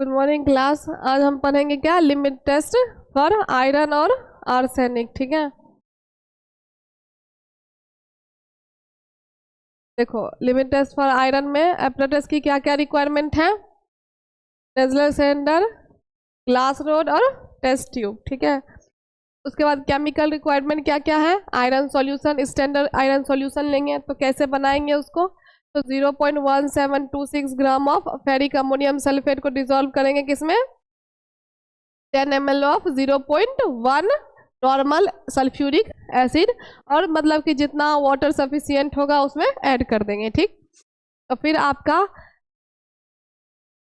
Good morning class. आज हम पढ़ेंगे क्या, लिमिट टेस्ट फॉर आयरन और आर्सेनिक। ठीक है, देखो लिमिट टेस्ट फॉर आयरन में एपरेटस की क्या क्या रिक्वायरमेंट है। नेजलर सिलेंडर, ग्लास रोड और टेस्ट ट्यूब। ठीक है, उसके बाद केमिकल रिक्वायरमेंट क्या क्या है। Iron solution, standard iron solution लेंगे तो कैसे बनाएंगे उसको, तो 0.1726 gram of ferric ammonium sulphate को डिसॉल्व करेंगे किसमें, 10 ml of 0.1 normal sulphuric acid, और मतलब कि जितना वाटर सफिशियंट होगा उसमें ऐड कर देंगे। ठीक, तो फिर आपका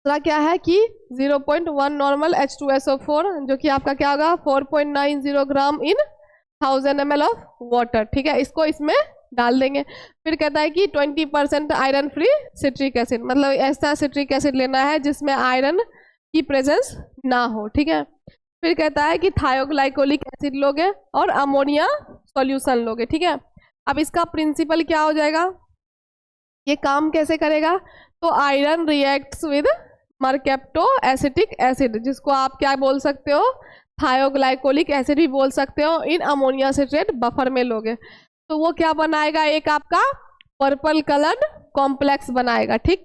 दूसरा क्या है कि 0.1 नॉर्मल H2SO4 जो कि आपका क्या होगा 4.90 ग्राम इन 1000 ml ऑफ वाटर। ठीक है, इसको इसमें डाल देंगे। फिर कहता है कि 20% आयरन फ्री सिट्रिक एसिड, मतलब ऐसा सिट्रिक एसिड लेना है जिसमें आयरन की प्रेजेंस ना हो। ठीक है, फिर कहता है कि थायोग्लाइकोलिक एसिड लोगे और अमोनिया सॉल्यूशन लोगे। ठीक है, अब इसका प्रिंसिपल क्या हो जाएगा, ये काम कैसे करेगा, तो iron reacts with mercapto acetic acid, जिसको आप क्या बोल सकते हो, थायोग्लाइकोलिक एसिड भी बोल सकते हो, इन अमोनिया सिट्रेट बफर में लोगे तो वो क्या बनाएगा, एक आपका पर्पल कलर्ड कॉम्प्लेक्स बनाएगा। ठीक,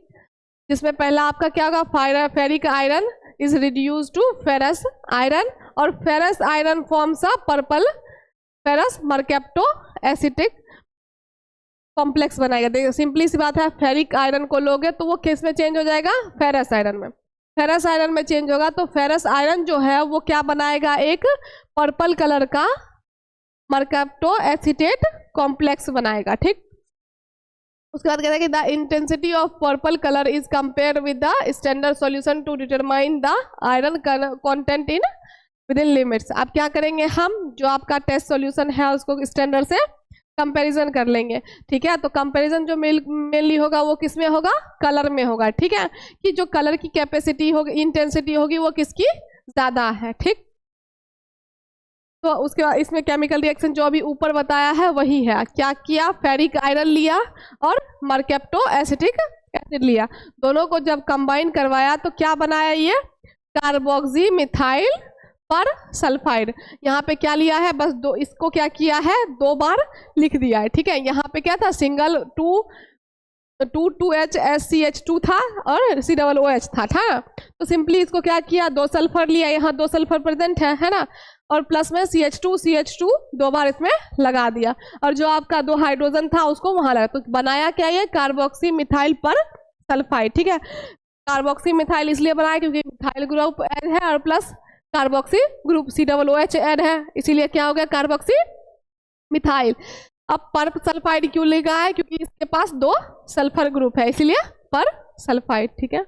जिसमें पहला आपका क्या होगा, ferric iron is reduce to ferrous iron, और ferrous iron forms a purple ferrous mercapto acetic complex बनाएगा। देखिए सिंपली सी बात है, फेरिक आयरन को लोगे तो वो किस में चेंज हो जाएगा, फेरस आयरन में। फेरस आयरन में चेंज होगा तो फेरस आयरन जो है वो क्या बनाएगा, एक पर्पल कलर का मरकेप्टो एसिटेट कॉम्प्लेक्स बनाएगा। ठीक, उसके बाद कहता है कि the intensity of purple colour is compare with the standard solution to determine the iron content in within limits. अब क्या करेंगे हम, जो आपका टेस्ट सॉल्यूशन है उसको स्टैंडर्ड से कंपैरिजन कर लेंगे। ठीक है, तो कंपैरिजन जो मेनली होगा वो किस में होगा, कलर में होगा। ठीक है, कि जो कलर की कैपेसिटी होगी, इंटेंसिटी होगी, वो किसकी ज्यादा है। ठीक, तो उसके बाद इसमें केमिकल रिएक्शन जो अभी ऊपर बताया है वही है। क्या किया, फेरिक आयरन लिया और मरकेप्टो एसिटिक एसिड लिया, दोनों को जब कंबाइन करवाया तो क्या बनाया, ये कार्बोक्सी मिथाइल पर सल्फाइड। यहाँ पे क्या लिया है, बस दो, इसको क्या किया है, दो बार लिख दिया है। ठीक है, यहाँ पे क्या था, सिंगल 2HCH2 था और COOH था। तो सिंपली इसको क्या किया, दो सल्फर लिया, यहाँ दो सल्फर प्रेजेंट है ना, और प्लस में CH2 दो बार इसमें लगा दिया, और जो आपका दो हाइड्रोजन था उसको वहां लगा, तो बनाया क्या, ये कार्बोक्सी मिथाइल पर सल्फाइड। ठीक है, कार्बोक्सी मिथाइल इसलिए बनाया क्योंकि मिथाइल ग्रुप ऐड है और plus carboxy group COOH add है, इसीलिए क्या हो गया, कार्बोक्सी मिथाइल। अब पर सल्फाइड क्यों लिखा है, क्योंकि इसके पास दो सल्फर ग्रुप है, इसीलिए पर सल्फाइड। ठीक है,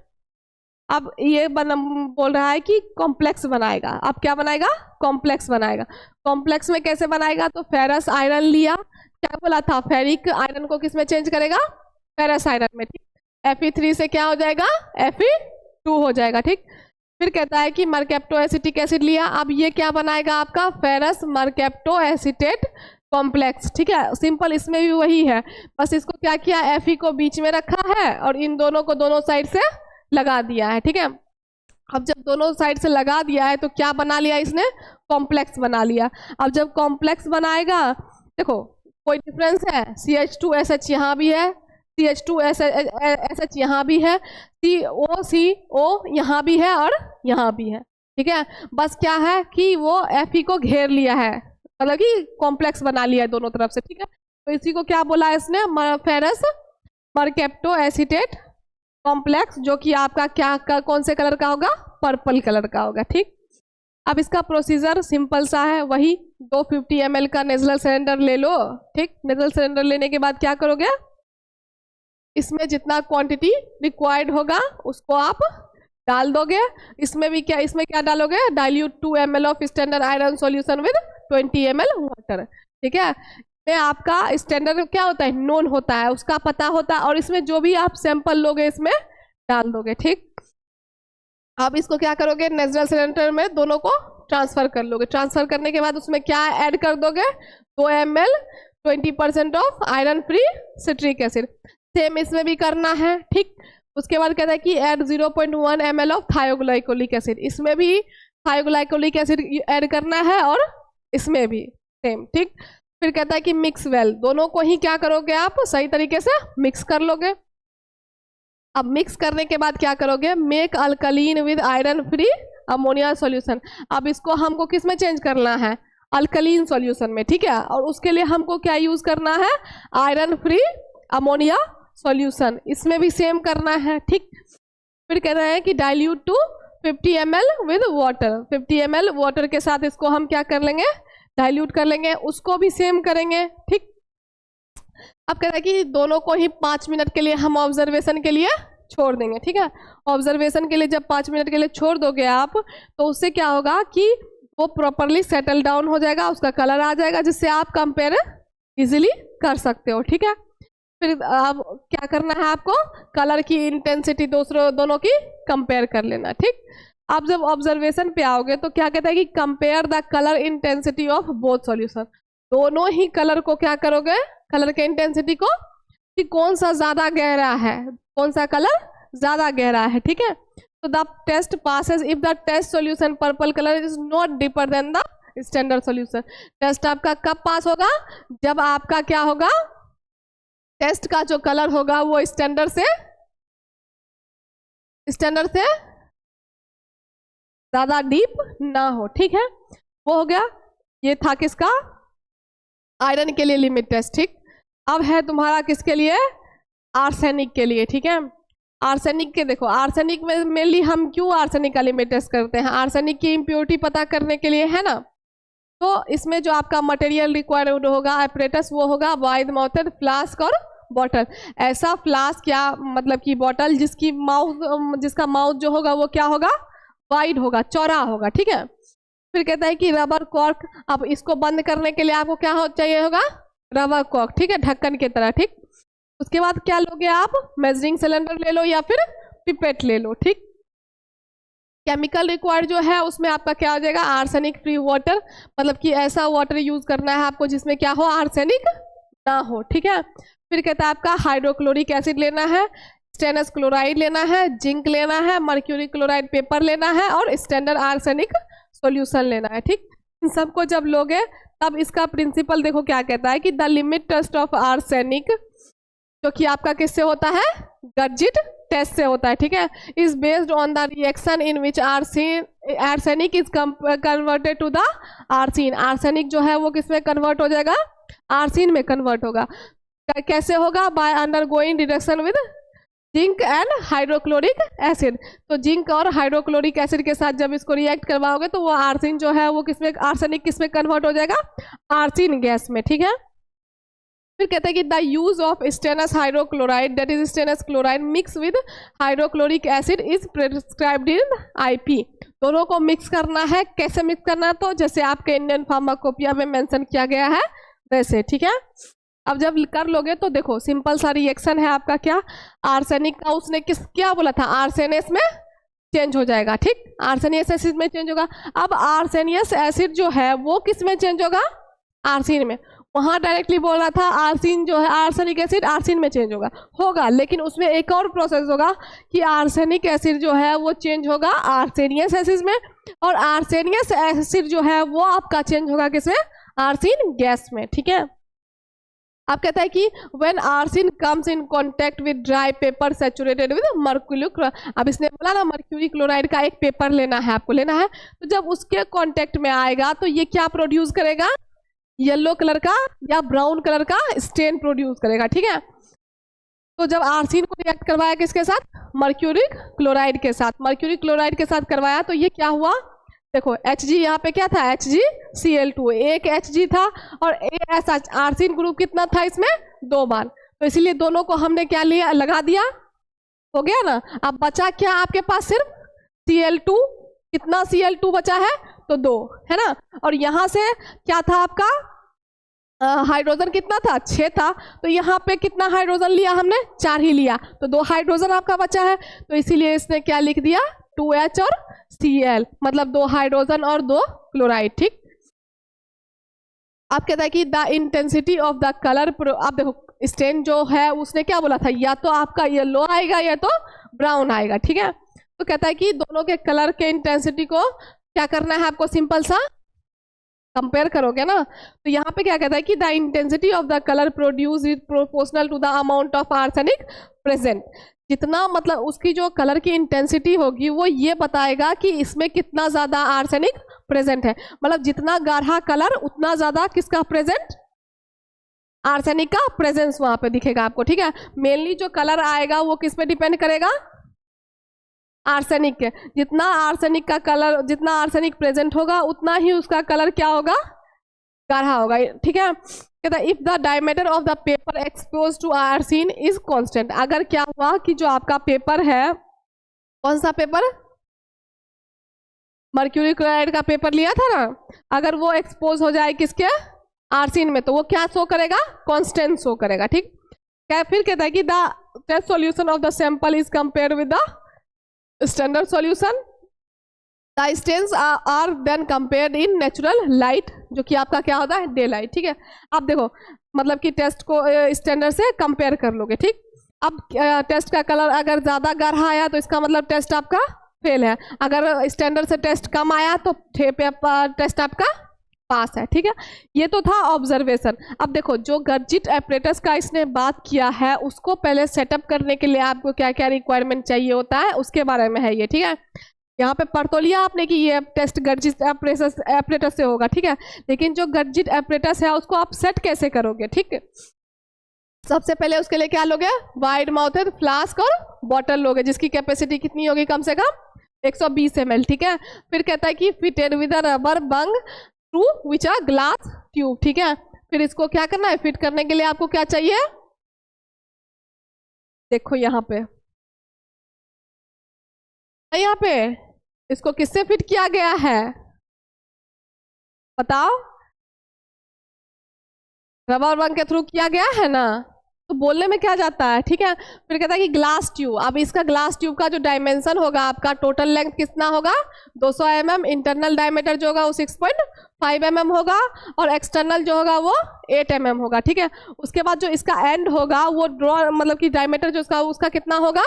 अब ये बोल रहा है कि कॉम्प्लेक्स बनाएगा। अब क्या बनाएगा, कॉम्प्लेक्स बनाएगा। कॉम्प्लेक्स में कैसे बनाएगा, तो फेरस आयरन लिया, क्या बोला था, फेरिक आयरन को किस में चेंज करेगा, फेरस आयरन में। ठीक, Fe3 से क्या हो जाएगा, Fe2 हो जाएगा। ठीक, फिर कहता है कि मरकेप्टो एसिटिक एसिड लिया, अब ये क्या बनाएगा आपका, फेरस मरकेप्टो एसिटेट कॉम्प्लेक्स। ठीक है, सिंपल इसमें भी वही है, बस इसको क्या किया, Fe को बीच में रखा है और इन दोनों को दोनों साइड से लगा दिया है। ठीक है, अब जब दोनों साइड से लगा दिया है तो क्या बना लिया इसने, कॉम्प्लेक्स बना लिया। अब जब कॉम्प्लेक्स बनाएगा, देखो कोई डिफरेंस है, CH2SH यहाँ भी है, CH2SH यहाँ भी है, CO यहाँ भी है और यहाँ भी है। ठीक है, बस क्या है कि वो Fe को घेर लिया है, मतलब कि कॉम्प्लेक्स बना लिया है दोनों तरफ से। ठीक है, तो इसी को क्या बोला है इसने, फेरस मरकेप्टो एसिटेट कॉम्प्लेक्स, जो कि आपका क्या कौन से कलर का होगा, पर्पल कलर का होगा। ठीक, अब इसका प्रोसीजर सिंपल सा है, वही 250 ml का नेजलर सिलेंडर ले लो। ठीक, नेजलर सिलेंडर लेने के बाद क्या करोगे, इसमें जितना क्वांटिटी रिक्वायर्ड होगा उसको आप डाल दोगे। इसमें क्या डालोगे, dilute 2 ml of standard iron solution with 20 ml water. ठीक है, में आपका स्टैंडर्ड क्या होता है, नोन होता है, उसका पता होता है, और इसमें जो भी आप सैंपल लोगे इसमें डाल दोगे। ठीक, अब इसको क्या करोगे, नेजलर सिलेंडर में दोनों को ट्रांसफर कर लोगे। ट्रांसफर करने के बाद उसमें क्या ऐड कर दोगे, 2 ml 20% of iron free citric acid. Same इसमें भी करना है। ठीक, उसके बाद कहता है कि ऐड 0.1 ml ऑफ थायोग्लाइकोलिक एसिड, इसमें भी थायोग्लाइकोलिक एसिड ऐड करना है और इसमें भी सेम, ठीक। फिर कहता है कि मिक्स वेल, दोनों को ही क्या करोगे आप, सही तरीके से मिक्स कर लोगे। अब मिक्स करने के बाद क्या करोगे, make alkaline with iron free ammonia solution. अब इसको हमको किस में चेंज करना है, अल्कलीन सॉल्यूशन में, ठीक है। और उसके लिए हमको क्या यूज करना है, आयरन फ्री अमोनिया सॉल्यूशन, इसमें भी सेम करना है, ठीक। फिर कह रहे हैं कि dilute to 50 ml with water, 50 ml water के साथ इसको हम क्या कर लेंगे, डाइल्यूट कर लेंगे, उसको भी सेम करेंगे, ठीक। अब कह रहे हैं कि दोनों को ही 5 मिनट के लिए हम ऑब्जर्वेशन के लिए छोड़ देंगे, ठीक है। ऑब्जर्वेशन के लिए जब 5 मिनट के लिए छोड़ दोगे आप, तो उससे क्या होगा कि वो प्रॉपरली सेटल डाउन हो जाएगा, उसका कलर आ जाएगा, जिससे आप कंपेयर इजीली कर सकते हो, ठीक है। फिर अब क्या करना है आपको, कलर की इंटेंसिटी दोनों की कंपेयर कर लेना, ठीक। आप जब ऑब्जर्वेशन पे आओगे तो क्या कहता है कि compare the colour intensity of both solution, दोनों ही कलर को क्या करोगे, कलर के इंटेंसिटी को, कि कौन सा ज्यादा गहरा है, कौन सा कलर ज्यादा गहरा है, ठीक है। तो the test passes if the test solution purple colour is not deeper than the standard solution. Test आपका कब पास होगा, जब आपका क्या होगा, टेस्ट का जो कलर होगा वो स्टैंडर्ड से ज्यादा डीप ना हो, ठीक है। वो हो गया, ये था किसका, आयरन के लिए लिमिट टेस्ट, ठीक। अब है तुम्हारा किसके लिए, आर्सेनिक के लिए, ठीक है। आर्सेनिक के देखो, आर्सेनिक में मेनली हम क्यों आर्सेनिक का लिमिट टेस्ट करते हैं, आर्सेनिक की इम्प्योरिटी पता करने के लिए, है ना। तो इसमें जो आपका मटेरियल रिक्वायर्ड होगा, एपरेटस, वो होगा वाइड माउथेड फ्लास्क और बॉटल। ऐसा फ्लास्क या मतलब कि बॉटल जिसका माउथ जो होगा वो क्या होगा, वाइड होगा, चौड़ा होगा, ठीक है। फिर कहता है कि रबर कॉर्क, अब इसको बंद करने के लिए आपको क्या चाहिए होगा, रबर कॉर्क, ठीक है, ढक्कन की तरह, ठीक। उसके बाद क्या लोगे आप, मेजरिंग सिलेंडर ले लो या फिर पिपेट ले लो, ठीक। केमिकल रिक्वायर्ड जो है उसमें आपका क्या हो जाएगा, आर्सेनिक फ्री वाटर, मतलब कि ऐसा वाटर यूज करना है आपको जिसमें क्या हो, आर्सेनिक ना हो, ठीक है। फिर कहता है आपका हाइड्रोक्लोरिक एसिड लेना है, स्टेनस क्लोराइड लेना है, जिंक लेना है, मर्क्यूरी क्लोराइड पेपर लेना है और स्टैंडर्ड आर्सेनिक सॉल्यूशन लेना है, ठीक। इन सबको जब लोगे तब इसका प्रिंसिपल देखो क्या कहता है कि the limit test of arsenic, जो कि आपका किससे होता है, गज्जिट टेस्ट से होता है, ठीक है, is based on the reaction in which arsenic is converted to the arsine. Arsenic जो है वो किसमें कन्वर्ट हो जाएगा, आर्सिन में कन्वर्ट होगा। कैसे होगा, by undergoing reduction with zinc and hydrochloric acid. तो जिंक और हाइड्रोक्लोरिक एसिड के साथ जब इसको रिएक्ट करवाओगे तो वो आर्सिन जो है वो किसमें, आर्सेनिक किसमें कन्वर्ट हो जाएगा, आर्सिन गैस में, ठीक है। फिर कहते हैं कि the use of stannous hydrochloride, that is stannous chloride mix with hydrochloric acid is prescribed in IP. दोनों को मिक्स करना है, कैसे मिक्स करना है, तो जैसे आपके इंडियन फार्माकोपिया में मेंशन किया गया है वैसे, ठीक है। अब जब कर लोगे तो देखो सिंपल सा रिएक्शन है आपका, क्या, आर्सेनिक का उसने क्या बोला था, आर्सेनियस में चेंज हो जाएगा, ठीक, आर्सेनियस एसिड में चेंज होगा। अब आर्सेनियस एसिड जो है वो किस में चेंज होगा, आर्सिन में। वहां डायरेक्टली बोल रहा था आर्सिन जो है, आर्सेनिक एसिड आर्सिन में चेंज होगा, लेकिन उसमें एक और प्रोसेस होगा कि आर्सेनिक एसिड जो है वो चेंज होगा आर्सेनियस एसिड में, और आर्सेनियस एसिड जो है वो आपका चेंज होगा किसमें, आर्सिन गैस में, ठीक है। आप कहता है कि when arsine comes in contact with dry paper saturated with mercury, अब इसने बोला ना मर्क्यूरी क्लोराइड का एक पेपर लेना है, आपको लेना है, तो जब उसके कांटेक्ट में आएगा तो ये क्या प्रोड्यूस करेगा, येलो कलर का या ब्राउन कलर का स्टेन प्रोड्यूस करेगा, ठीक है। तो जब आर्सिन को रिएक्ट करवाया किसके साथ, मर्क्यूरिक क्लोराइड के साथ, मर्क्यूरिक क्लोराइड के साथ करवाया तो ये क्या हुआ, देखो Hg यहाँ पे क्या था, HgCl2, एक Hg था और ASH, आर्सिन ग्रुप कितना था इसमें, 2 बार, तो इसीलिए दोनों को हमने क्या लिया, लगा दिया, हो गया ना। अब बचा क्या आपके पास, सिर्फ Cl2, कितना Cl2 बचा है, तो 2, है ना। और यहाँ से क्या था आपका, हाइड्रोजन कितना था, 6 था, तो यहाँ पे कितना हाइड्रोजन लिया हमने, 4 ही लिया, तो 2 हाइड्रोजन आपका बचा है, तो इसीलिए इसने क्या लिख दिया, 2H और Cl, मतलब 2 हाइड्रोजन और 2 क्लोराइड, ठीक। आप कहता है कि the intensity of the colour, आप देखो स्टेन जो है उसने क्या बोला था, या तो आपका येलो आएगा या तो ब्राउन आएगा, ठीक है। तो कहता है कि दोनों के कलर के इंटेंसिटी को क्या करना है आपको, सिंपल सा कंपेयर करोगे ना। तो यहाँ पे क्या कहता है कि the intensity of the colour produce is proportional to the amount of arsenic present. जितना मतलब उसकी जो कलर की इंटेंसिटी होगी वो ये बताएगा कि इसमें कितना ज्यादा आर्सेनिक प्रेजेंट है। मतलब जितना गाढ़ा कलर उतना ज्यादा किसका प्रेजेंट, आर्सेनिक का प्रेजेंस वहां पे दिखेगा आपको, ठीक है। मेनली जो कलर आएगा वो किस पे डिपेंड करेगा, आर्सेनिक के। जितना आर्सेनिक का कलर, जितना आर्सेनिक प्रेजेंट होगा उतना ही उसका कलर क्या होगा, गाढ़ा होगा, ठीक है। कहता है if the diameter of the paper expose to arsine is constant. अगर क्या हुआ कि जो आपका पेपर है, कौन सा पेपर, मर्क्यूरी क्लोराइड का पेपर लिया था ना, अगर वो एक्सपोज हो जाए किसके, आर्सेन में, तो वो क्या शो करेगा, कांस्टेंट शो करेगा, ठीक। क्या फिर कहता है कि the test solution of the sample is compare with the standard solution. The stains are then compared in natural light, जो कि आपका क्या होता है, डे लाइट, ठीक है। आप देखो मतलब कि टेस्ट को स्टैंडर्ड से कंपेयर कर लोगे, ठीक। अब टेस्ट का कलर अगर ज्यादा गाढ़ा आया तो इसका मतलब टेस्ट आपका फेल है, अगर स्टैंडर्ड से टेस्ट कम आया तो टेस्ट आपका पास है, ठीक है। ये तो था ऑब्जर्वेशन। अब देखो जो गर्जिट एपरेटस का इसने बात किया है उसको पहले सेटअप करने के लिए आपको क्या क्या रिक्वायरमेंट चाहिए होता है उसके बारे में है ये, ठीक है। यहाँ पे पढ़ तो लिया आपने कि ये टेस्ट गर्जिट एपरेटस से होगा, ठीक है। लेकिन जो गर्जिट एपरेटस है उसको आप सेट कैसे करोगे, ठीक है। सबसे पहले उसके लिए क्या लोगे, वाइड माउथेड फ्लास्क और बॉटल लोगे जिसकी कैपेसिटी कितनी होगी, कम से कम 120 ml, ठीक है। फिर कहता है कि fitted with a rubber Bang through which a glass tube, ठीक है। फिर इसको क्या करना है, फिट करने के लिए आपको क्या चाहिए, देखो यहाँ पे इसको किससे फिट किया गया है, बताओ, रबर बंग के थ्रू किया गया है ना, तो बोलने में क्या जाता है, ठीक है। फिर कहता है कि ग्लास ट्यूब, अब इसका ग्लास ट्यूब का जो डायमेंशन होगा आपका, टोटल लेंथ कितना होगा 200 mm, इंटरनल डायमीटर जो होगा वो 6.5 mm होगा और एक्सटर्नल जो होगा वो 8 mm होगा, ठीक है। उसके बाद जो इसका एंड होगा वो ड्रॉ मतलब कि डायमीटर जो उसका कितना होगा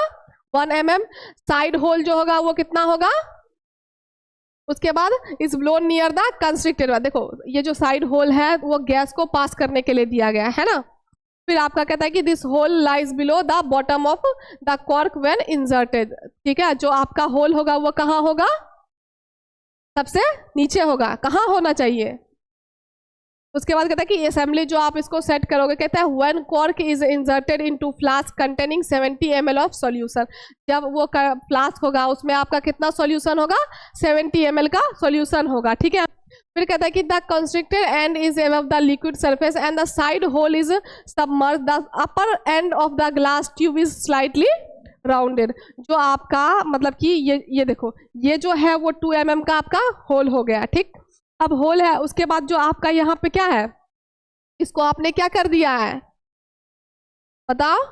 1 mm, साइड होल जो होगा वो कितना होगा, उसके बाद इस ब्लोन नियर द कंस्ट्रिक्टेड, देखो ये जो साइड होल है वो गैस को पास करने के लिए दिया गया है ना। फिर आपका कहता है कि this hole lies below the bottom of the cork when inserted, ठीक है। जो आपका होल होगा वो कहाँ होगा, सबसे नीचे होगा, कहाँ होना चाहिए। उसके बाद कहता है कि असेंबली जो आप इसको सेट करोगे, कहता है when cork is inserted into flask containing 70 ml of solution. जब वो फ्लास्क होगा उसमें आपका कितना सॉल्यूशन होगा, 70 ml का सॉल्यूशन होगा, ठीक है। फिर कहता है कि the constricted end is above the liquid surface and the side hole is submerge, the upper end of the glass tube is slightly rounded. जो आपका मतलब कि ये देखो ये जो है वो 2 mm का आपका होल हो गया, ठीक। अब होल है, उसके बाद जो आपका यहाँ पे क्या है, इसको आपने क्या कर दिया है बताओ,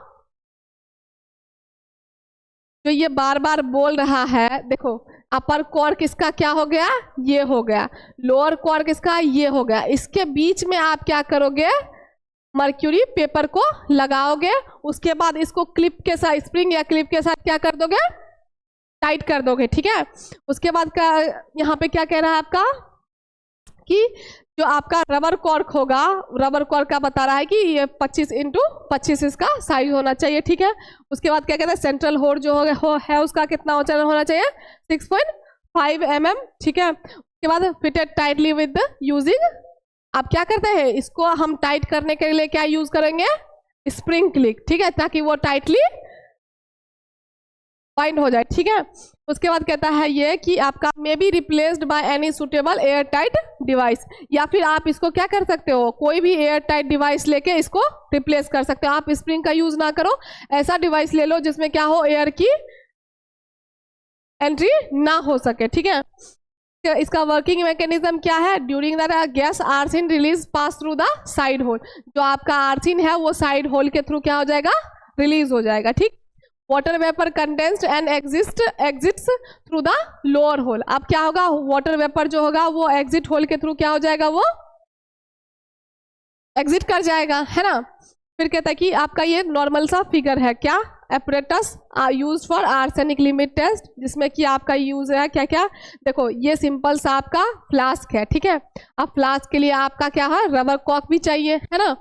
जो ये बार बार बोल रहा है, देखो अपर कॉर्क इसका क्या हो गया, ये हो गया, लोअर कॉर्क इसका ये हो गया, इसके बीच में आप क्या करोगे, मर्क्यूरी पेपर को लगाओगे, उसके बाद इसको क्लिप के साथ, स्प्रिंग या क्लिप के साथ क्या कर दोगे, टाइट कर दोगे, ठीक है। उसके बाद का यहाँ पे क्या कह रहा है आपका कि जो आपका रबर कॉर्क होगा, रबर कॉर्क का बता रहा है कि ये 25 × 25 इसका साइज होना चाहिए, ठीक है। उसके बाद क्या कहते हैं, सेंट्रल होल जो है उसका कितना होना चाहिए 6.5 mm, ठीक है। उसके बाद फिटेड टाइटली विद यूजिंग, आप क्या करते हैं इसको हम टाइट करने के लिए क्या यूज करेंगे, स्प्रिंग क्लिप, ठीक है, ताकि वो टाइटली बाइंड हो जाए, ठीक है। उसके बाद कहता है ये कि आपका may be replaced by any suitable air tight device, या फिर आप इसको क्या कर सकते हो, कोई भी एयर टाइट डिवाइस लेके इसको रिप्लेस कर सकते हो। आप स्प्रिंग का यूज ना करो, ऐसा डिवाइस ले लो जिसमें क्या हो, एयर की एंट्री ना हो सके, ठीक है। इसका वर्किंग मैकेनिज्म क्या है, during the gas arsine release pass through the side hole, जो आपका आर्सिन है वो साइड होल के थ्रू क्या हो जाएगा, रिलीज हो जाएगा, ठीक। Water vapour condensed and exits through the lower hole, अब क्या होगा, वाटर वेपर जो होगा वो एग्जिट होल के थ्रू क्या हो जाएगा, वो एग्जिट कर जाएगा, है ना। फिर कहता है कि आपका ये नॉर्मल सा फिगर है, क्या, apparatus are use for arsenic limit test, जिसमें कि आपका यूज है क्या क्या, देखो ये सिंपल सा आपका फ्लास्क है, ठीक है। अब फ्लास्क के लिए आपका क्या है, रबर कॉक भी चाहिए, है ना।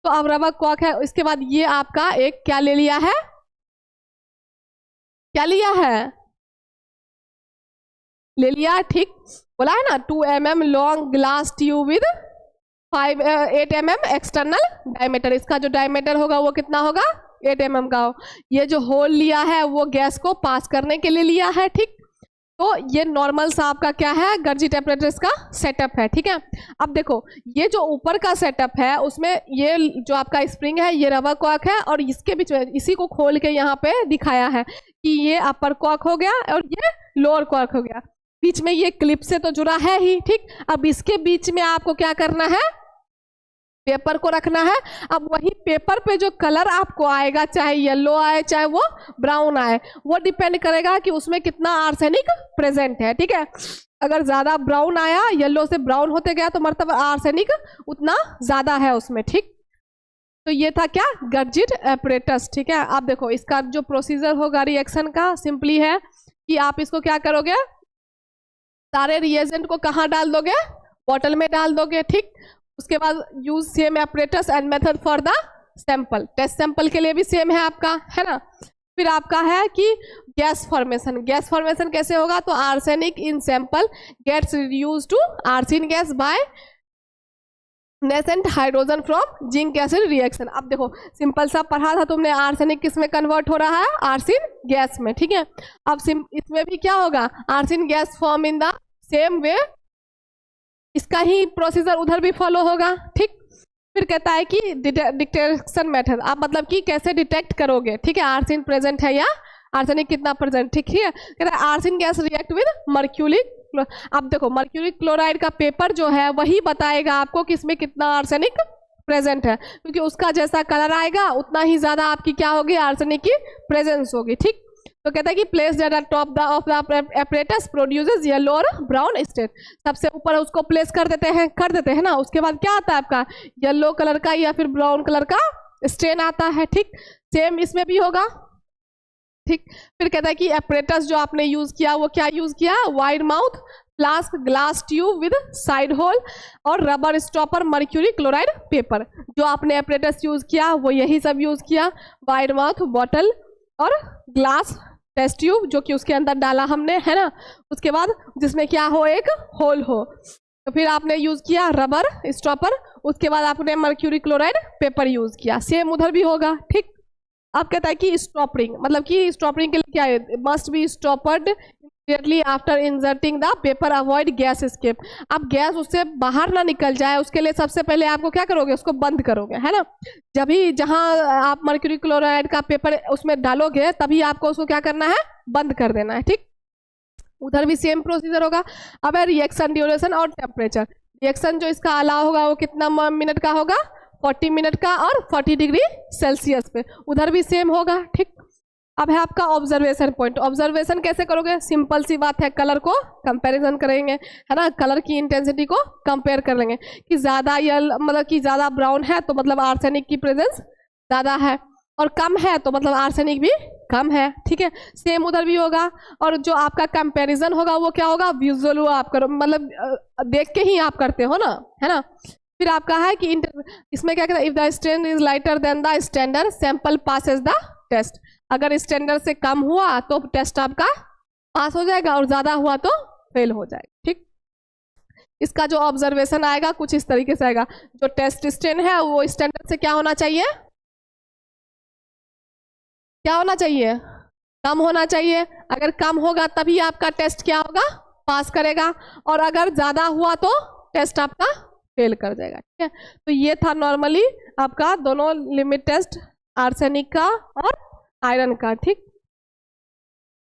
तो अब रबर कॉक है, इसके बाद ये आपका एक क्या ले लिया है, क्या लिया है, ले लिया, ठीक, बोला है ना 2 mm long glass tube with 8 mm external diameter. इसका जो डायमीटर होगा वो कितना होगा, 8 mm का हो। ये जो होल लिया है वो गैस को पास करने के लिए लिया है, ठीक। तो ये नॉर्मल सा आपका क्या है, गर्जिट एपरेटस का सेटअप है, ठीक है। अब देखो ये जो ऊपर का सेटअप है उसमें ये जो आपका स्प्रिंग है ये रबर कॉक है, और इसके बीच में इसी को खोल के यहाँ पे दिखाया है कि ये अपर कॉक हो गया और ये लोअर कॉक हो गया। बीच में ये क्लिप से तो जुड़ा है ही, ठीक। अब इसके बीच में आपको क्या करना है, पेपर को रखना है। अब वही पेपर पे जो कलर आपको आएगा, चाहे येलो आए चाहे वो ब्राउन आए, वो डिपेंड करेगा कि उसमें कितना आर्सेनिक प्रेजेंट है, ठीक है। अगर ज्यादा ब्राउन आया, येलो से ब्राउन होते गया, तो मतलब आर्सेनिक उतना ज्यादा है उसमें, ठीक। तो ये था क्या, गर्जिट एपरेटस, ठीक है। आप देखो इसका जो प्रोसीजर होगा रिएक्शन का सिंपली है कि आप इसको क्या करोगे, सारे रिएजेंट को कहाँ डाल दोगे, बॉटल में डाल दोगे, ठीक। उसके बाद use same apparatus and method for the sample, test sample के लिए भी सेम है आपका, है ना। फिर आपका है कि गैस फॉर्मेशन, गैस फॉर्मेशन कैसे होगा, तो arsenic in sample gets reduced to arsine gas by nascent hydrogen from zinc acid reaction. अब देखो सिंपल सा पढ़ा था तुमने, आर्सेनिक किस में कन्वर्ट हो रहा है, आर्सिन गैस में, ठीक है। अब इसमें भी क्या होगा, arsine gas form in the same way, इसका ही प्रोसीजर उधर भी फॉलो होगा, ठीक। फिर कहता है कि डिटेक्शन मेथड, आप मतलब कि कैसे डिटेक्ट करोगे, ठीक है, आर्सिन प्रेजेंट है या आर्सेनिक कितना प्रेजेंट, ठीक है। कहता है arsine gas react with mercury, अब देखो मर्क्यूरी क्लोराइड का पेपर जो है वही बताएगा आपको कि इसमें कितना आर्सेनिक प्रेजेंट है, क्योंकि उसका जैसा कलर आएगा उतना ही ज्यादा आपकी क्या होगी, आर्सेनिक की प्रेजेंस होगी, ठीक। तो कहता है कि place at the top of the apparatus produces yellow और ब्राउन स्टेट, सबसे ऊपर उसको प्लेस कर देते हैं ना। उसके बाद क्या आता है आपका, येलो कलर का या फिर ब्राउन कलर का स्टेन आता है, ठीक। सेम इसमें भी होगा, ठीक। फिर कहता है कि एपरेटस जो आपने यूज किया वो क्या यूज किया, wide mouth flask glass tube with side hole और rubber stopper mercury chloride paper. जो आपने एपरेटस यूज किया वो यही सब यूज किया, वाइड माउथ बॉटल और ग्लास टेस्ट ट्यूब जो कि उसके अंदर डाला हमने, है ना। उसके बाद जिसमें क्या हो, एक होल हो, तो फिर आपने यूज किया रबर स्टॉपर, उसके बाद आपने मर्क्यूरी क्लोराइड पेपर यूज किया, सेम उधर भी होगा, ठीक। अब कहता है कि स्टॉपरिंग, मतलब कि स्टॉपरिंग के लिए क्या है, must be स्टॉपर्ड immediately after inserting the paper, avoid gas escape. अब गैस उससे बाहर ना निकल जाए उसके लिए सबसे पहले आपको क्या करोगे, उसको बंद करोगे, है ना। जब भी जहां आप मर्क्यूरी क्लोराइड का पेपर उसमें डालोगे तभी आपको उसको क्या करना है, बंद कर देना है, ठीक। उधर भी सेम प्रोसीजर होगा। अब है रिएक्शन ड्यूरेशन और टेम्परेचर, रिएक्शन जो इसका अलाउ होगा वो कितना मिनट का होगा, 40 मिनट का और 40 डिग्री सेल्सियस पे, उधर भी सेम होगा, ठीक। अब है आपका ऑब्जर्वेशन पॉइंट, ऑब्जर्वेशन कैसे करोगे, सिंपल सी बात है, कलर को कंपैरिजन करेंगे, है ना, कलर की इंटेंसिटी को कंपेयर कर लेंगे कि ज्यादा मतलब कि ज्यादा ब्राउन है तो मतलब आर्सेनिक की प्रेजेंस ज्यादा है, और कम है तो मतलब आर्सेनिक भी कम है, ठीक है। सेम उधर भी होगा। और जो आपका कंपैरिजन होगा वो क्या होगा, विजुअल आप करो, मतलब देख के ही आप करते हो ना, है ना। फिर आपका है कि इसमें क्या कहता है, if the strain is lighter than the standard sample passes the test, अगर स्टैंडर्ड से कम हुआ तो टेस्ट आपका पास हो जाएगा और ज्यादा हुआ तो फेल हो जाएगा, ठीक। इसका जो ऑब्जर्वेशन आएगा कुछ इस तरीके से आएगा, जो टेस्ट स्ट्रेन है वो स्टैंडर्ड से क्या होना चाहिए, क्या होना चाहिए, कम होना चाहिए। अगर कम होगा तभी आपका टेस्ट क्या होगा, पास करेगा, और अगर ज्यादा हुआ तो टेस्ट आपका फेल कर जाएगा, ठीक है। तो ये था नॉर्मली आपका दोनों लिमिट टेस्ट, आर्सेनिक का और आयरन का, ठीक।